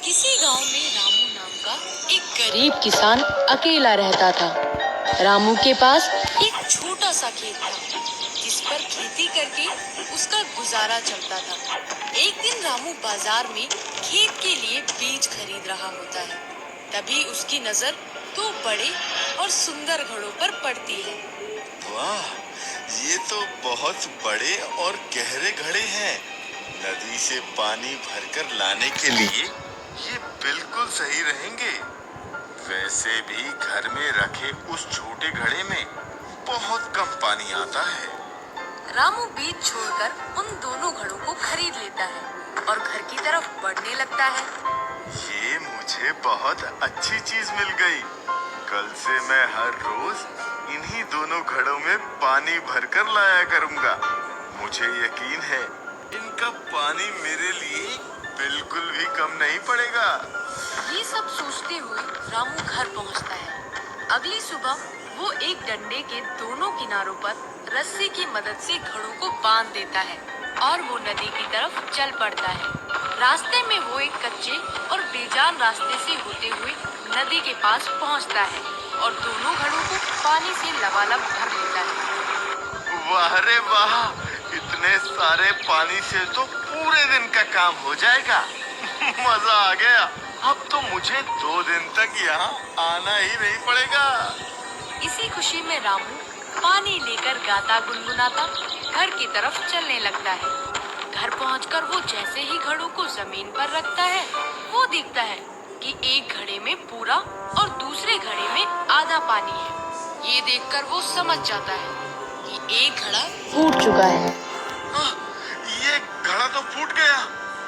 किसी गांव में रामू नाम का एक गरीब किसान अकेला रहता था। रामू के पास एक छोटा सा खेत था जिस पर खेती करके उसका गुजारा चलता था। एक दिन रामू बाजार में खेत के लिए बीज खरीद रहा होता है। तभी उसकी नजर दो बड़े और सुंदर घड़ों पर पड़ती है। वाह, ये तो बहुत बड़े और गहरे घड़े हैं। नदी से पानी भरकर लाने के लिए ये बिल्कुल सही रहेंगे। वैसे भी घर में रखे उस छोटे घड़े में बहुत कम पानी आता है। रामू बीज छोड़कर उन दोनों घड़ों को खरीद लेता है और घर की तरफ बढ़ने लगता है। ये मुझे बहुत अच्छी चीज मिल गई। कल से मैं हर रोज इन्हीं दोनों घड़ों में पानी भरकर लाया करूंगा। मुझे यकीन है इनका पानी मेरे लिए बिल्कुल भी कम नहीं पड़ेगा। ये सब सोचते हुए रामू घर पहुंचता है। अगली सुबह वो एक डंडे के दोनों किनारों पर रस्सी की मदद से घड़ों को बांध देता है और वो नदी की तरफ चल पड़ता है। रास्ते में वो एक कच्चे और बेजान रास्ते से होते हुए नदी के पास पहुंचता है और दोनों घड़ों को पानी से लबालब भर देता है। वाह रे वाह, इतने सारे पानी से तो पूरे दिन का काम हो जाएगा। मजा आ गया। अब तो मुझे 2 दिन तक यहाँ आना ही नहीं पड़ेगा। इसी खुशी में रामू पानी लेकर गाता गुनगुनाता घर की तरफ चलने लगता है। घर पहुंचकर वो जैसे ही घड़ों को जमीन पर रखता है, वो देखता है कि एक घड़े में पूरा और दूसरे घड़े में आधा पानी है। ये देखकर वो समझ जाता है कि एक घड़ा फूट चुका है। ये घड़ा तो फूट गया।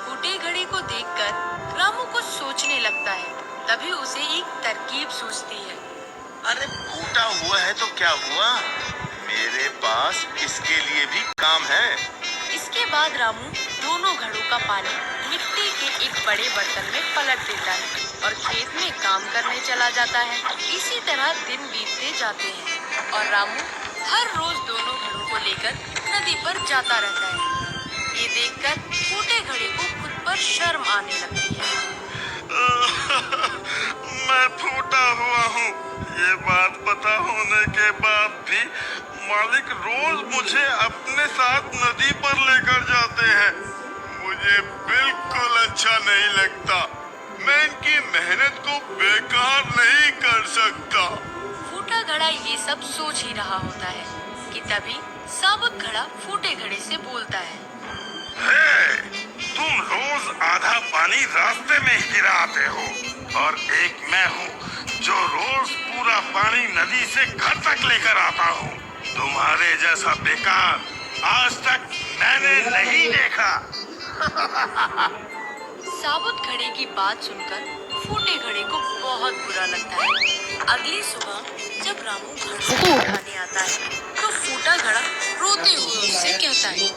फूटे घड़े को देखकर रामू कुछ सोचने लगता है। तभी उसे एक तरकीब सूझती है। अरे फूटा हुआ है तो क्या हुआ, मेरे पास इसके लिए भी काम है। इसके बाद रामू दोनों घड़ों का पानी मिट्टी के एक बड़े बर्तन में पलट देता है और खेत में काम करने चला जाता है। इसी तरह दिन बीतते जाते हैं और रामू हर रोज दोनों घड़ों को लेकर नदी पर जाता रहता है। ये देखकर फूटे घड़े को खुद पर शर्म आने लगती है। मैं फूटा हुआ हूँ। ये बात पता होने के बाद भी मालिक रोज मुझे अपने साथ नदी पर लेकर जाते हैं। मुझे बिल्कुल अच्छा नहीं लगता। मैं इनकी मेहनत को बेकार नहीं कर सकता। फूटा घड़ा ये सब सोच ही रहा होता है कि तभी साबुत घड़ा फूटे घड़े से बोलता है। तुम रोज आधा पानी रास्ते में गिराते हो और एक मैं हूँ जो रोज पूरा पानी नदी से घर तक लेकर आता हूँ। तुम्हारे जैसा बेकार आज तक मैंने नहीं देखा। साबुत घड़े की बात सुनकर फूटे घड़े को बहुत बुरा लगता है। अगली सुबह जब रामू घड़ों को उठाने आता है तो फूटा घड़ा रोते हुए उससे कहता है,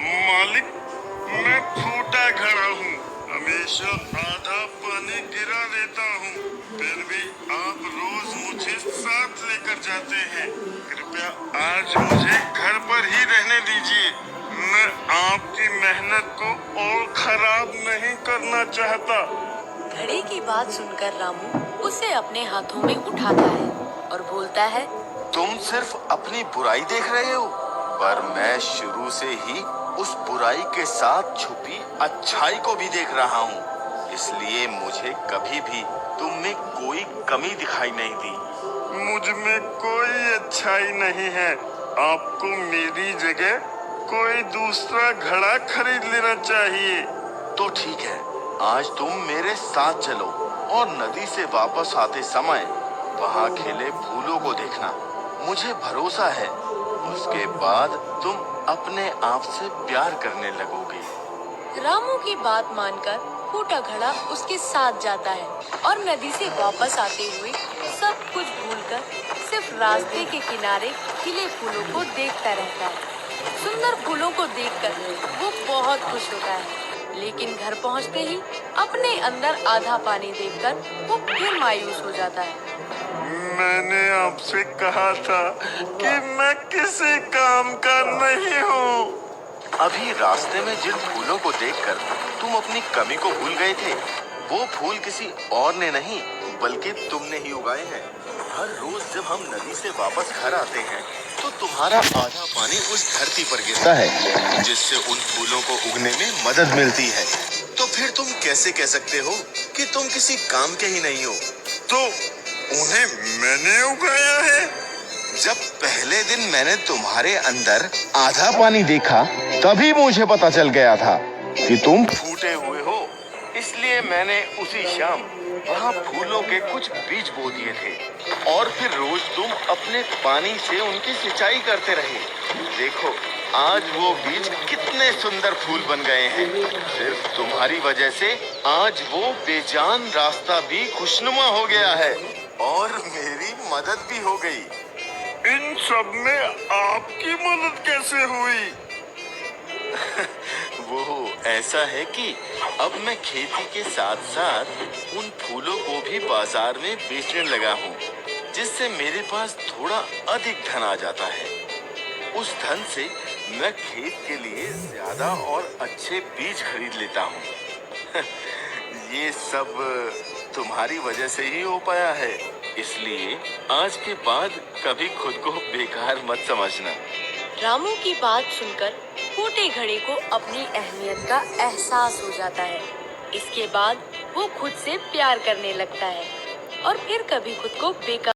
मालिक, मैं फूटा घड़ा हूँ। हमेशा आधा पानी गिरा देता हूँ, फिर भी आप रोज मुझे साथ लेकर जाते हैं। कृपया आज मुझे घर पर ही रहने दीजिए। मैं आपकी मेहनत को और खराब नहीं करना चाहता। घड़े की बात सुनकर रामू उसे अपने हाथों में उठाता है और बोलता है, तुम सिर्फ अपनी बुराई देख रहे हो, पर मैं शुरू से ही उस बुराई के साथ छुपी अच्छाई को भी देख रहा हूँ। इसलिए मुझे कभी भी तुम में कोई कमी दिखाई नहीं दी। मुझ में कोई अच्छाई नहीं है। आपको मेरी जगह कोई दूसरा घड़ा खरीद लेना चाहिए। तो ठीक है, आज तुम मेरे साथ चलो और नदी से वापस आते समय वहाँ खिले फूलों को देखना। मुझे भरोसा है उसके बाद तुम अपने आप से प्यार करने लगोगे। रामू की बात मानकर फूटा घड़ा उसके साथ जाता है और नदी से वापस आते हुए सब कुछ भूलकर सिर्फ रास्ते के किनारे खिले फूलों को देखता रहता है। सुंदर फूलों को देखकर वो बहुत खुश होता है, लेकिन घर पहुंचते ही अपने अंदर आधा पानी देखकर वो फिर मायूस हो जाता है। मैंने आपसे कहा था कि मैं किसी काम का नहीं हूँ। अभी रास्ते में जिन फूलों को देखकर तुम अपनी कमी को भूल गए थे, वो फूल किसी और ने नहीं बल्कि तुमने ही उगाए हैं। हर रोज जब हम नदी से वापस घर आते हैं तो तुम्हारा आधा पानी उस धरती पर गिरता है, जिससे उन फूलों को उगने में मदद मिलती है। तो फिर तुम कैसे कह सकते हो कि तुम किसी काम के ही नहीं हो? तो उन्हें मैंने उगाया है। जब पहले दिन मैंने तुम्हारे अंदर आधा पानी देखा तभी मुझे पता चल गया था कि तुम फूटे हुए हो। इसलिए मैंने उसी शाम वहाँ फूलों के कुछ बीज बो दिए थे और फिर रोज तुम अपने पानी से उनकी सिंचाई करते रहे। देखो आज वो बीज कितने सुंदर फूल बन गए हैं। सिर्फ तुम्हारी वजह से आज वो बेजान रास्ता भी खुशनुमा हो गया है और मेरी मदद भी हो गई। इन सब में आपकी मदद कैसे हुई? वो ऐसा है कि अब मैं खेती के साथ साथ उन फूलों को भी बाजार में बेचने लगा हूँ, जिससे मेरे पास थोड़ा अधिक धन आ जाता है। उस धन से मैं खेत के लिए ज्यादा और अच्छे बीज खरीद लेता हूँ। ये सब तुम्हारी वजह से ही हो पाया है, इसलिए आज के बाद कभी खुद को बेकार मत समझना। रामू की बात सुनकर फूटे घड़े को अपनी अहमियत का एहसास हो जाता है। इसके बाद वो खुद से प्यार करने लगता है और फिर कभी खुद को बेकार